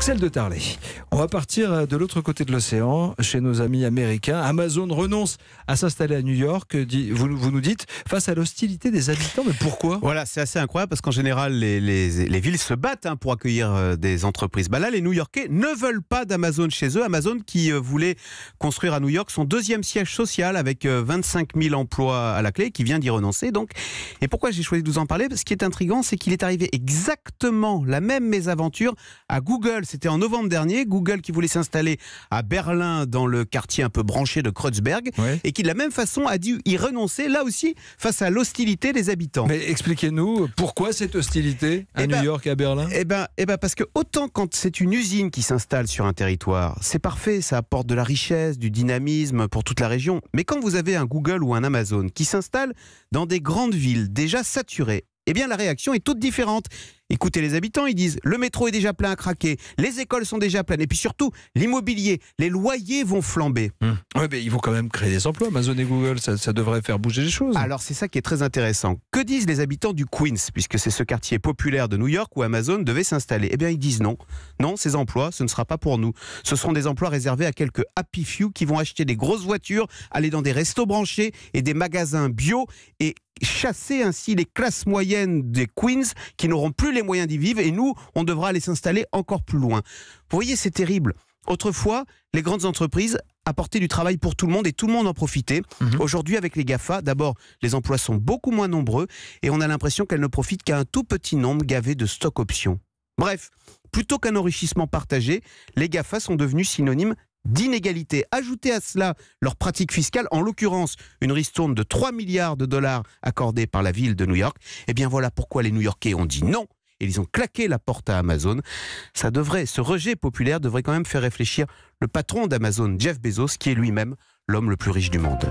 Axel de Tarlet. On va partir de l'autre côté de l'océan, chez nos amis américains. Amazon renonce à s'installer à New York, vous nous dites, face à l'hostilité des habitants. Mais pourquoi ? Voilà, c'est assez incroyable parce qu'en général, les villes se battent pour accueillir des entreprises. Là, les New-Yorkais ne veulent pas d'Amazon chez eux. Amazon qui voulait construire à New York son deuxième siège social avec 25 000 emplois à la clé, qui vient d'y renoncer. Donc. Et pourquoi j'ai choisi de vous en parler ? Parce qu'il est intriguant, c'est qu'il est arrivé exactement la même mésaventure à Google. C'était en novembre dernier, Google qui voulait s'installer à Berlin, dans le quartier un peu branché de Kreuzberg, et qui de la même façon a dû y renoncer, là aussi, face à l'hostilité des habitants. Mais expliquez-nous, pourquoi cette hostilité à New York et à Berlin ? Parce que autant quand c'est une usine qui s'installe sur un territoire, c'est parfait, ça apporte de la richesse, du dynamisme pour toute la région. Mais quand vous avez un Google ou un Amazon qui s'installe dans des grandes villes déjà saturées, eh bien la réaction est toute différente. Écoutez les habitants, ils disent le métro est déjà plein à craquer, les écoles sont déjà pleines, et puis surtout l'immobilier, les loyers vont flamber. Oui, mais ils vont quand même créer des emplois, Amazon et Google, ça devrait faire bouger les choses. Alors c'est ça qui est très intéressant. Que disent les habitants du Queens, puisque c'est ce quartier populaire de New York où Amazon devait s'installer ? Eh bien ils disent non, ces emplois, ce ne sera pas pour nous. Ce seront des emplois réservés à quelques happy few qui vont acheter des grosses voitures, aller dans des restos branchés et des magasins bio, et chasser ainsi les classes moyennes des Queens qui n'auront plus les moyens d'y vivre, et nous, on devra aller s'installer encore plus loin. Vous voyez, c'est terrible. Autrefois, les grandes entreprises apportaient du travail pour tout le monde et tout le monde en profitait. Aujourd'hui, avec les GAFA, d'abord, les emplois sont beaucoup moins nombreux et on a l'impression qu'elles ne profitent qu'à un tout petit nombre gavé de stock options. Bref, plutôt qu'un enrichissement partagé, les GAFA sont devenus synonymes d'inégalité. Ajoutez à cela leurs pratiques fiscales, en l'occurrence une ristourne de 3 milliards de dollars accordée par la ville de New York. Et bien voilà pourquoi les New-Yorkais ont dit non et ils ont claqué la porte à Amazon. Ce rejet populaire devrait quand même faire réfléchir le patron d'Amazon, Jeff Bezos, qui est lui-même l'homme le plus riche du monde.